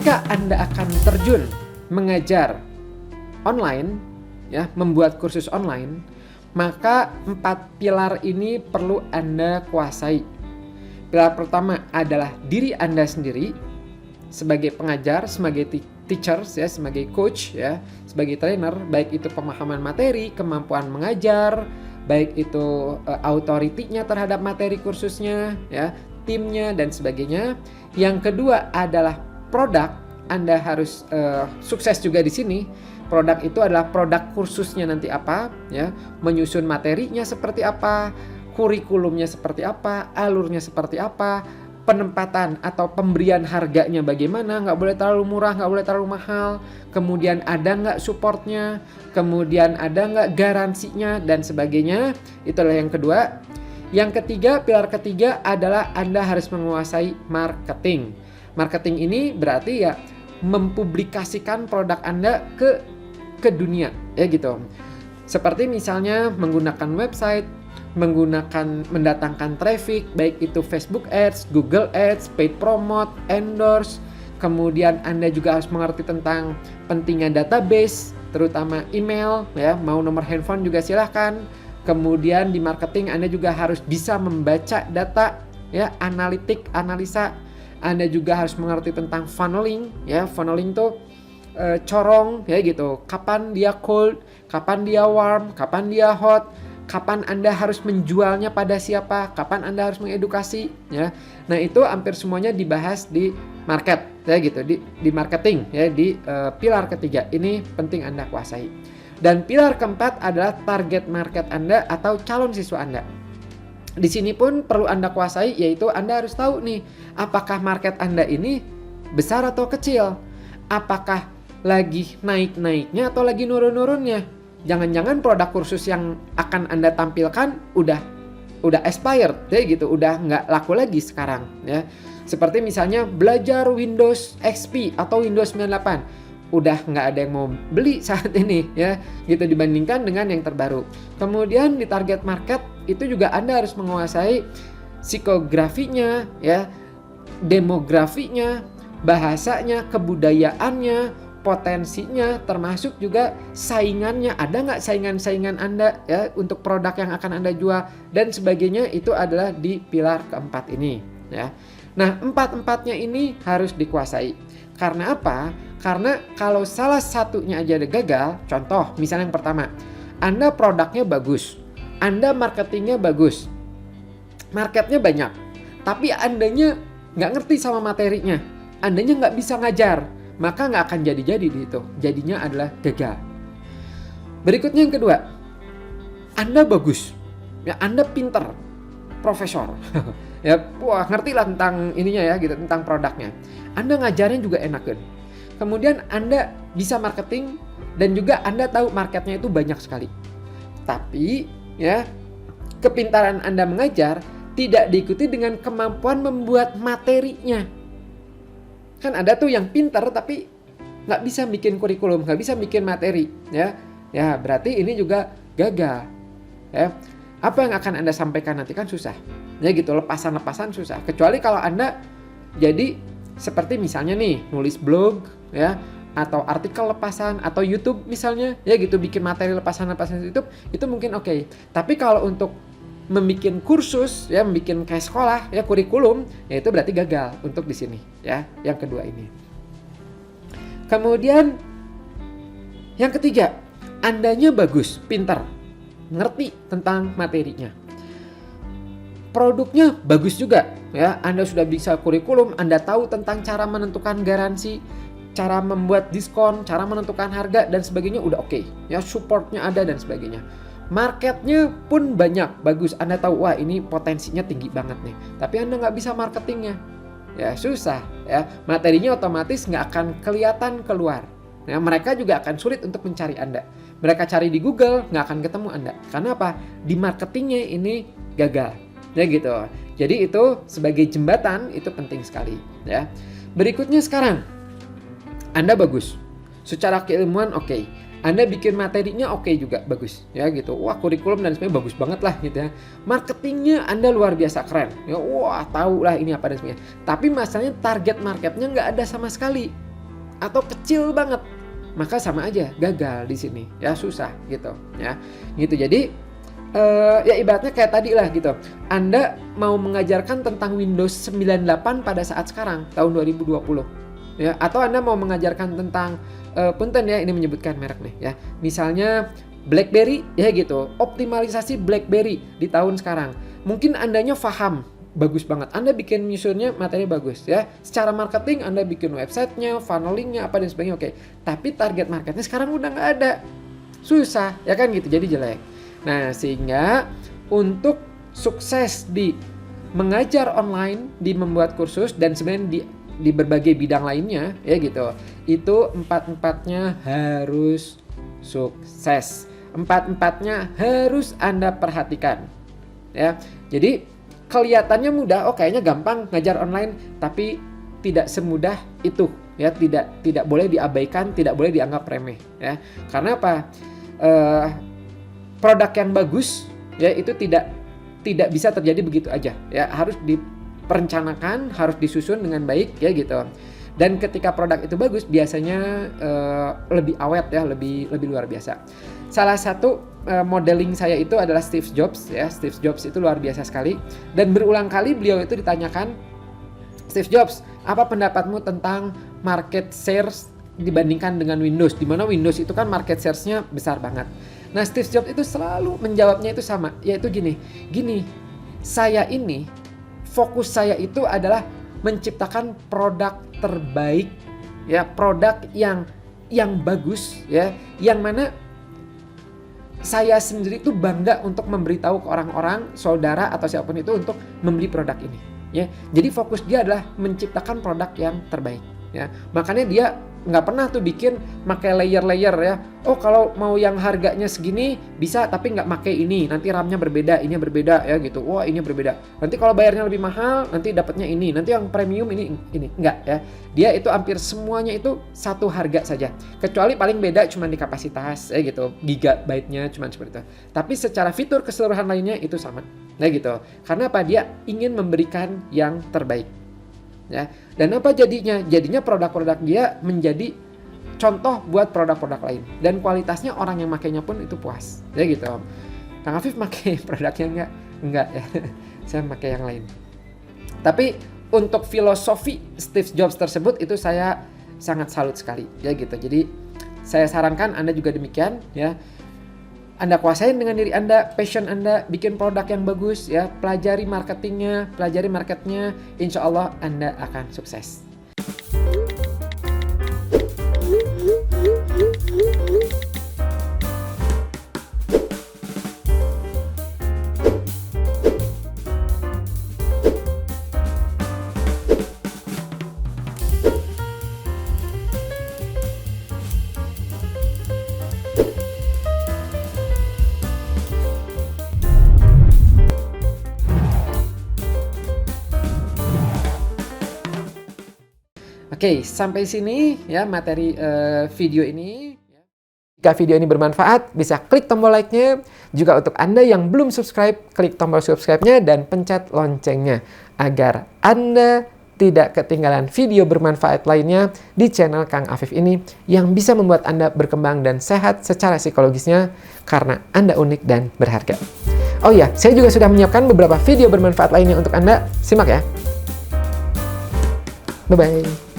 ketika Anda akan terjun mengajar online, ya, membuat kursus online, maka 4 pilar ini perlu Anda kuasai. Pilar pertama adalah diri Anda sendiri sebagai pengajar, sebagai teachers, ya, sebagai coach, ya, sebagai trainer, baik itu pemahaman materi, kemampuan mengajar, baik itu authority-nya terhadap materi kursusnya, ya, timnya dan sebagainya. Yang kedua adalah produk. Anda harus sukses juga di sini. Produk itu adalah produk kursusnya nanti apa, ya, menyusun materinya seperti apa, kurikulumnya seperti apa, alurnya seperti apa, penempatan atau pemberian harganya bagaimana, nggak boleh terlalu murah, nggak boleh terlalu mahal, kemudian ada nggak supportnya, kemudian ada nggak garansinya dan sebagainya. Itulah yang kedua. Yang ketiga, pilar ketiga adalah Anda harus menguasai marketing. Marketing ini berarti ya mempublikasikan produk Anda ke dunia, ya gitu. Seperti misalnya menggunakan website, mendatangkan traffic, baik itu Facebook Ads, Google Ads, paid promote, endorse. Kemudian Anda juga harus mengerti tentang pentingnya database, terutama email, ya, mau nomor handphone juga silahkan. Kemudian di marketing Anda juga harus bisa membaca data, ya, analitik, analisa. Anda juga harus mengerti tentang funneling, ya. Funneling tuh corong, ya gitu. Kapan dia cold, kapan dia warm, kapan dia hot, kapan Anda harus menjualnya pada siapa, kapan Anda harus mengedukasi, ya. Nah, itu hampir semuanya dibahas di market, ya gitu, di marketing, ya, di pilar ketiga. Ini penting Anda kuasai. Dan pilar keempat adalah target market Anda atau calon siswa Anda. Di sini pun perlu Anda kuasai, yaitu Anda harus tahu nih, apakah market Anda ini besar atau kecil? Apakah lagi naik-naiknya atau lagi nurun-nurunnya? Jangan-jangan produk kursus yang akan Anda tampilkan udah expired, ya gitu, udah nggak laku lagi sekarang, ya. Seperti misalnya belajar Windows XP atau Windows 98. Udah nggak ada yang mau beli saat ini, ya gitu, dibandingkan dengan yang terbaru. Kemudian di target market itu juga Anda harus menguasai psikografinya, ya, demografinya, bahasanya, kebudayaannya, potensinya, termasuk juga saingannya. Ada nggak saingan-saingan Anda, ya, untuk produk yang akan Anda jual dan sebagainya. Itu adalah di pilar keempat ini, ya. Nah, empat-empatnya ini harus dikuasai. Karena apa? Karena kalau salah satunya aja ada gagal, contoh misalnya yang pertama, Anda produknya bagus, Anda marketingnya bagus, marketnya banyak, tapi Andanya nggak ngerti sama materinya, Andanya nggak bisa ngajar, maka nggak akan jadi-jadi di itu. Jadinya adalah gagal. Berikutnya yang kedua, Anda bagus, ya, Anda pinter, profesor, ya, wah, ngerti lah tentang ininya, ya gitu, tentang produknya. Anda ngajarnya juga enakan. Kemudian Anda bisa marketing dan juga Anda tahu marketnya itu banyak sekali. Tapi, ya, kepintaran Anda mengajar tidak diikuti dengan kemampuan membuat materinya. Kan ada tuh yang pintar tapi nggak bisa bikin kurikulum, nggak bisa bikin materi, ya. Ya, berarti ini juga gagal, ya. Apa yang akan Anda sampaikan nanti kan susah, ya gitu, lepasan-lepasan susah. Kecuali kalau Anda jadi seperti misalnya nih nulis blog, ya, atau artikel lepasan, atau YouTube misalnya, ya gitu, bikin materi lepasan-lepasan YouTube, itu mungkin oke. Tapi kalau untuk membikin kursus, ya, membikin kayak sekolah, ya, kurikulum, ya itu berarti gagal untuk di sini, ya, yang kedua ini. Kemudian yang ketiga, Andanya bagus, pintar, ngerti tentang materinya. Produknya bagus juga, ya. Anda sudah bisa kurikulum, Anda tahu tentang cara menentukan garansi, cara membuat diskon, cara menentukan harga dan sebagainya udah oke, ya, supportnya ada dan sebagainya. Marketnya pun banyak, bagus, Anda tahu, wah ini potensinya tinggi banget nih. Tapi Anda nggak bisa marketingnya, ya susah, ya. Materinya otomatis nggak akan kelihatan keluar. Ya, mereka juga akan sulit untuk mencari Anda. Mereka cari di Google, nggak akan ketemu Anda. Karena apa? Di marketingnya ini gagal, ya gitu. Jadi itu sebagai jembatan itu penting sekali, ya. Berikutnya sekarang, Anda bagus, secara keilmuan oke. Anda bikin materinya oke juga, bagus, ya gitu. Wah, kurikulum dan sebagainya bagus banget lah gitu, ya. Marketingnya Anda luar biasa keren, ya. Wah, tahu lah ini apa dan sebagainya. Tapi masalahnya target marketnya nggak ada sama sekali. atau kecil banget, maka sama aja gagal di sini ya, susah gitu ya. Gitu. Jadi ya ibaratnya kayak tadi lah gitu. Anda mau mengajarkan tentang Windows 98 pada saat sekarang tahun 2020 ya, atau Anda mau mengajarkan tentang punten ya, ini menyebutkan merek nih ya. Misalnya BlackBerry ya gitu, optimalisasi BlackBerry di tahun sekarang. Mungkin Andanya paham, bagus banget. Anda bikin nyusunnya materi bagus ya. Secara marketing Anda bikin websitenya, funnelingnya apa dan sebagainya oke. Tapi target marketnya sekarang udah nggak ada. Susah ya kan gitu, jadi jelek. Nah sehingga untuk sukses di mengajar online, di membuat kursus dan sebenarnya di berbagai bidang lainnya ya gitu, itu empat-empatnya harus sukses. Empat-empatnya harus Anda perhatikan ya. Jadi kelihatannya mudah, oh kayaknya gampang ngajar online, tapi tidak semudah itu ya, tidak boleh diabaikan, tidak boleh dianggap remeh ya. Karena apa? Produk yang bagus ya itu tidak bisa terjadi begitu aja ya, harus diperencanakan, harus disusun dengan baik ya gitu. Dan ketika produk itu bagus biasanya lebih awet ya, lebih luar biasa. Salah satu modeling saya itu adalah Steve Jobs ya. Steve Jobs itu luar biasa sekali, dan berulang kali beliau itu ditanyakan, Steve Jobs, apa pendapatmu tentang market shares dibandingkan dengan Windows, di mana Windows itu kan market shares-nya besar banget. Nah Steve Jobs itu selalu menjawabnya itu sama, yaitu gini, saya ini fokus saya itu adalah menciptakan produk terbaik ya, produk yang bagus ya, yang mana saya sendiri tuh bangga untuk memberitahu ke orang-orang, saudara atau siapapun itu untuk membeli produk ini ya. Jadi fokus dia adalah menciptakan produk yang terbaik ya. Makanya dia nggak pernah tuh bikin pakai layer-layer ya. Oh kalau mau yang harganya segini bisa, tapi nggak pakai ini, nanti RAM-nya berbeda, ini berbeda ya gitu. Wah ini berbeda. Nanti kalau bayarnya lebih mahal, nanti dapatnya ini. Nanti yang premium ini nggak ya. Dia itu hampir semuanya itu satu harga saja. Kecuali paling beda cuma di kapasitas ya gitu, gigabyte-nya cuma seperti itu. Tapi secara fitur keseluruhan lainnya itu sama. Nah gitu. Karena apa? Dia ingin memberikan yang terbaik. Ya. Dan apa jadinya? Jadinya produk-produk dia menjadi contoh buat produk-produk lain, dan kualitasnya orang yang makainya pun itu puas ya gitu. Kang Afif pakai produknya enggak ya. Saya pakai yang lain. Tapi untuk filosofi Steve Jobs tersebut itu saya sangat salut sekali ya gitu. Jadi saya sarankan Anda juga demikian ya. Anda kuasain dengan diri Anda, passion Anda, bikin produk yang bagus ya, pelajari marketingnya, pelajari marketnya, insya Allah Anda akan sukses. Oke, sampai sini ya materi video ini. Jika video ini bermanfaat, bisa klik tombol like-nya. Juga untuk Anda yang belum subscribe, klik tombol subscribe-nya dan pencet loncengnya agar Anda tidak ketinggalan video bermanfaat lainnya di channel Kang Afif ini yang bisa membuat Anda berkembang dan sehat secara psikologisnya karena Anda unik dan berharga. Oh iya, saya juga sudah menyiapkan beberapa video bermanfaat lainnya untuk Anda. Simak ya. Bye-bye.